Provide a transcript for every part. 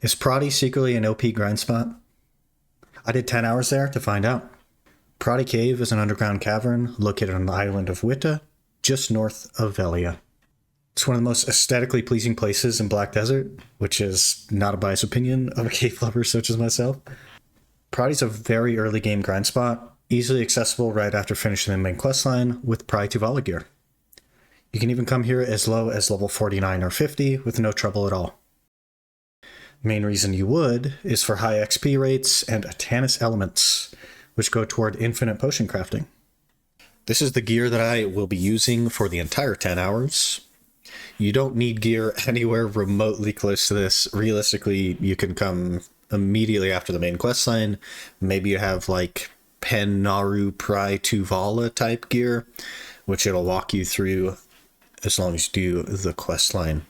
Is Protty secretly an OP grind spot? I did 10 hours there to find out. Protty Cave is an underground cavern located on the island of Witta, just north of Velia. It's one of the most aesthetically pleasing places in Black Desert, which is not a biased opinion of a cave lover such as myself. Protty's a very early game grind spot, easily accessible right after finishing the main questline with Pry to Vala gear. You can even come here as low as level 49 or 50 with no trouble at all. Main reason you would is for high XP rates and Tannis elements, which go toward infinite potion crafting. This is the gear that I will be using for the entire 10 hours. You don't need gear anywhere remotely close to this. Realistically, you can come immediately after the main questline. Maybe you have like Pen Naru Pry to Vala type gear, which it'll walk you through as long as you do the questline.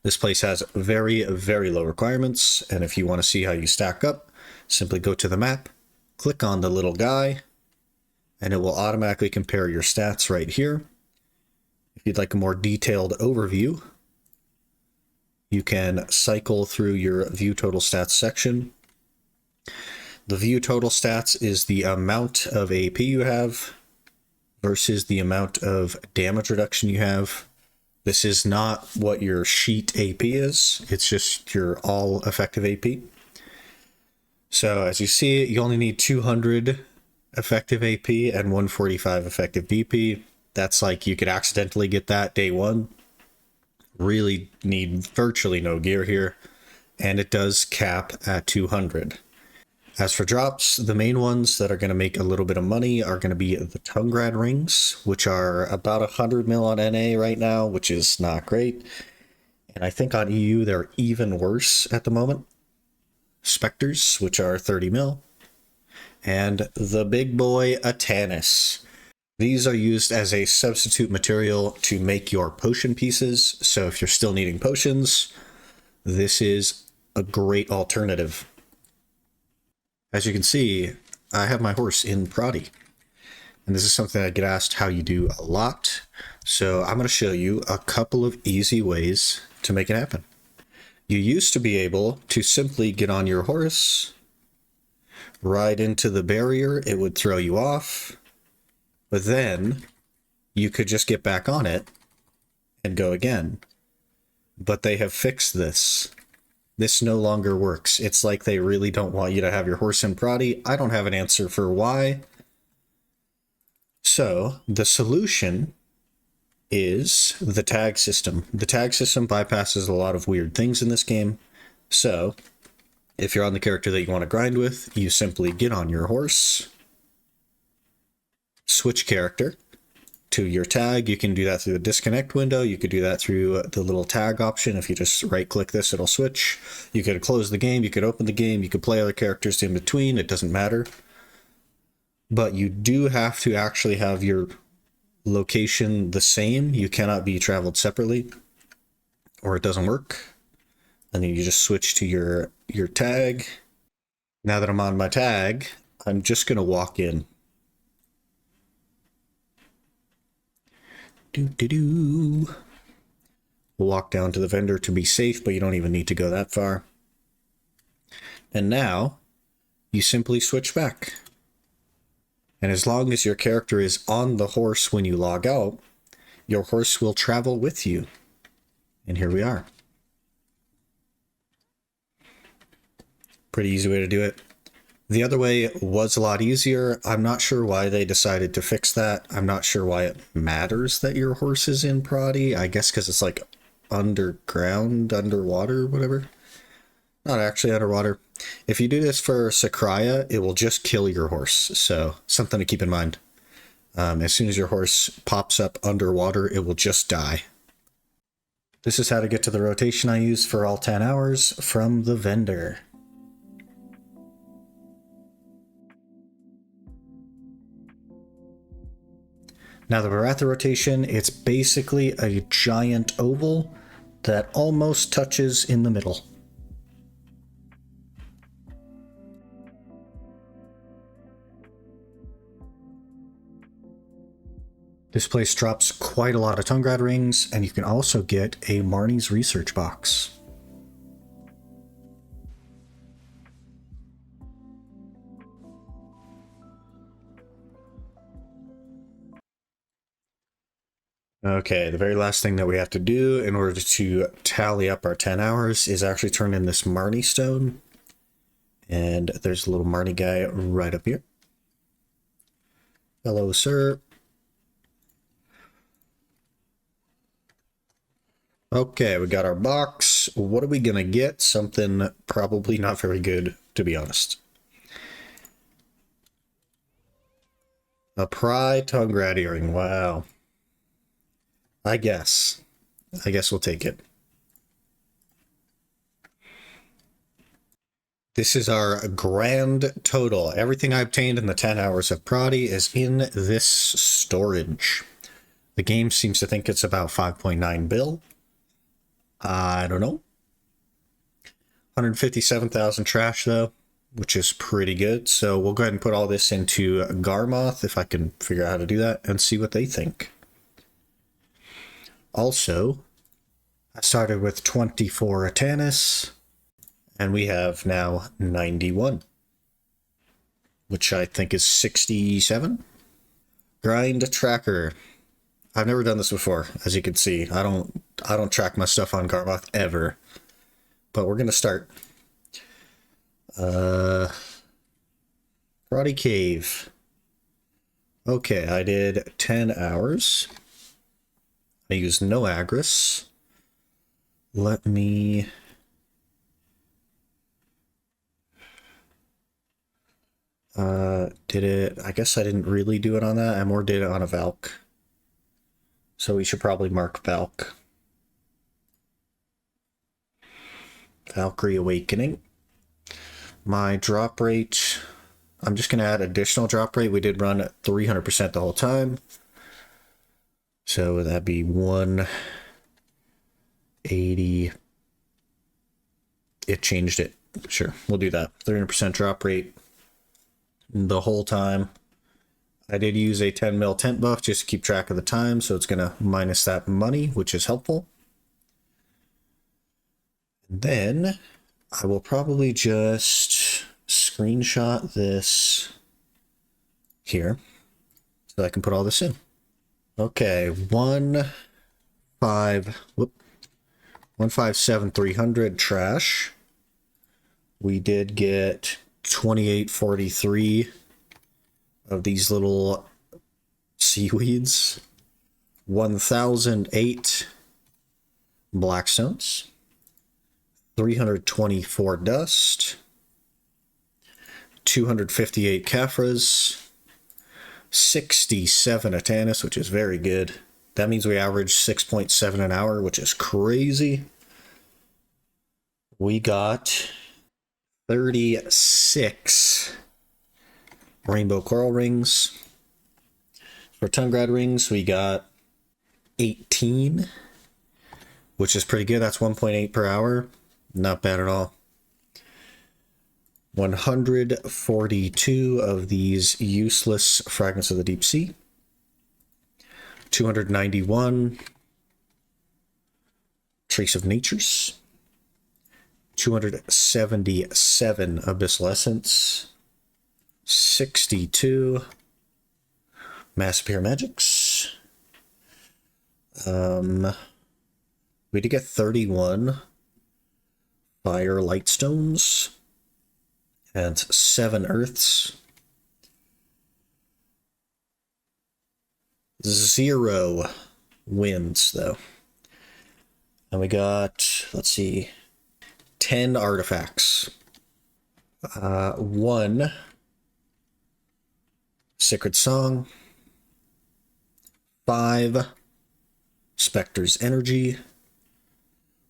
This place has very, very low requirements, and if you want to see how you stack up, simply go to the map, click on the little guy, and it will automatically compare your stats right here. If you'd like a more detailed overview, you can cycle through your view total stats section. The view total stats is the amount of AP you have versus the amount of damage reduction you have. This is not what your sheet AP is, it's just your all effective AP. So as you see, you only need 200 effective AP and 145 effective DP. That's like you could accidentally get that day one. Really need virtually no gear here, and it does cap at 200. As for drops, the main ones that are going to make a little bit of money are going to be the Tungrad rings, which are about 100 mil on NA right now, which is not great. And I think on EU they're even worse at the moment. Specters, which are 30 mil. And the big boy, a Tannis. These are used as a substitute material to make your potion pieces. So if you're still needing potions, this is a great alternative. As you can see, I have my horse in Protty, and this is something I get asked how you do a lot. So I'm going to show you a couple of easy ways to make it happen. You used to be able to simply get on your horse, ride into the barrier, it would throw you off, but then you could just get back on it and go again. But they have fixed this. This no longer works. It's like they really don't want you to have your horse in Protty. I don't have an answer for why. So the solution is the tag system. The tag system bypasses a lot of weird things in this game. So if you're on the character that you want to grind with, you simply get on your horse, switch character to your tag. You can do that through the disconnect window. You could do that through the little tag option. If you just right click this, it'll switch. You could close the game, you could open the game, you could play other characters in between, it doesn't matter. But you do have to actually have your location the same. You cannot be traveled separately or it doesn't work. And then you just switch to your tag. Now that I'm on my tag, I'm just going to walk in. We'll walk down to the vendor to be safe, but you don't even need to go that far. And now you simply switch back. And as long as your character is on the horse when you log out, your horse will travel with you. And here we are. Pretty easy way to do it. The other way was a lot easier. I'm not sure why they decided to fix that. I'm not sure why it matters that your horse is in Protty. I guess because it's like underground, underwater, whatever. Not actually underwater. If you do this for Sakraya, it will just kill your horse. So something to keep in mind. As soon as your horse pops up underwater, it will just die. This is how to get to the rotation I use for all 10 hours from the vendor. Now that we're at the rotation, it's basically a giant oval that almost touches in the middle. This place drops quite a lot of Tungrad rings, and you can also get a Marni's research box. Okay, the very last thing that we have to do in order to tally up our 10 hours is actually turn in this Marni stone. And there's a little Marni guy right up here. Hello, sir. Okay, we got our box. What are we gonna get? Something probably not very good, to be honest. A pry tongue rat earring. Wow. I guess we'll take it. This is our grand total. Everything I obtained in the 10 hours of Protty is in this storage. The game seems to think it's about 5.9 bill. I don't know. 157,000 trash though, which is pretty good. So we'll go ahead and put all this into Garmoth, if I can figure out how to do that, and see what they think. Also, I started with 24 Atanis, and we have now 91, which I think is 67. Grind tracker. I've never done this before, as you can see. I don't track my stuff on Garmoth ever. But we're gonna start. Protty Cave. Okay, I did 10 hours. I used no Agris. Let me... did it... I guess I didn't really do it on that. I more did it on a Valk. So we should probably mark Valk. Valkyrie Awakening. My drop rate... I'm just going to add additional drop rate. We did run at 300% the whole time. So that'd be 180. It changed it. Sure, we'll do that. 300% drop rate the whole time. I did use a 10 mil tent buff just to keep track of the time, so it's going to minus that money, which is helpful. And then I will probably just screenshot this here so I can put all this in. Okay, 157,300 trash. We did get 2843 of these little seaweeds. 1,008 blackstones. 324 dust. 258 Caphras. 67 Atanis, which is very good. That means we average 6.7 an hour, which is crazy. We got 36 rainbow coral rings. For Tungrad rings, we got 18, which is pretty good. That's 1.8 per hour. Not bad at all. 142 of these useless fragments of the deep sea. 291 trace of natures. 277 abyssal essence. 62 mass appear magics. We did get 31 fire light stones. And 7 earths. 0 winds, though. And we got, let's see, 10 artifacts. 1 Sacred Song. 5 Spectre's Energy.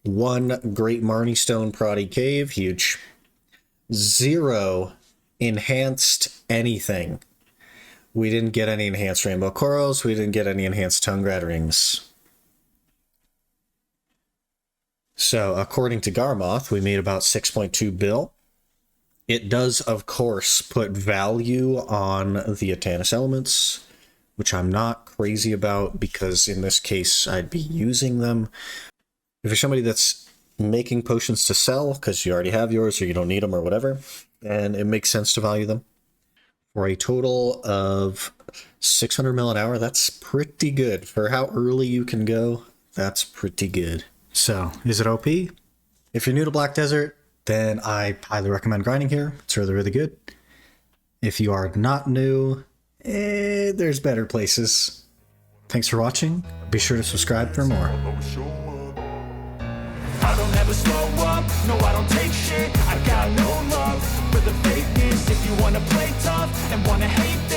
1 Great Marni Stone Protty Cave, huge. 0 enhanced anything. We didn't get any enhanced rainbow corals. We didn't get any enhanced Tungrad rings. So, according to Garmoth, we made about 6.2 bill. It does, of course, put value on the Atanis elements, which I'm not crazy about because in this case I'd be using them. If you're somebody that's making potions to sell because you already have yours or you don't need them or whatever, and it makes sense to value them, for a total of 600 mil an hour, that's pretty good. For how early you can go, that's pretty good. So, is it OP? If you're new to Black Desert, then I highly recommend grinding here. It's really, really good. If you are not new, there's better places. Thanks for watching. Be sure to subscribe for more. I don't ever slow up, no I don't take shit. I got no love for the fakeness. If you wanna play tough and wanna hate this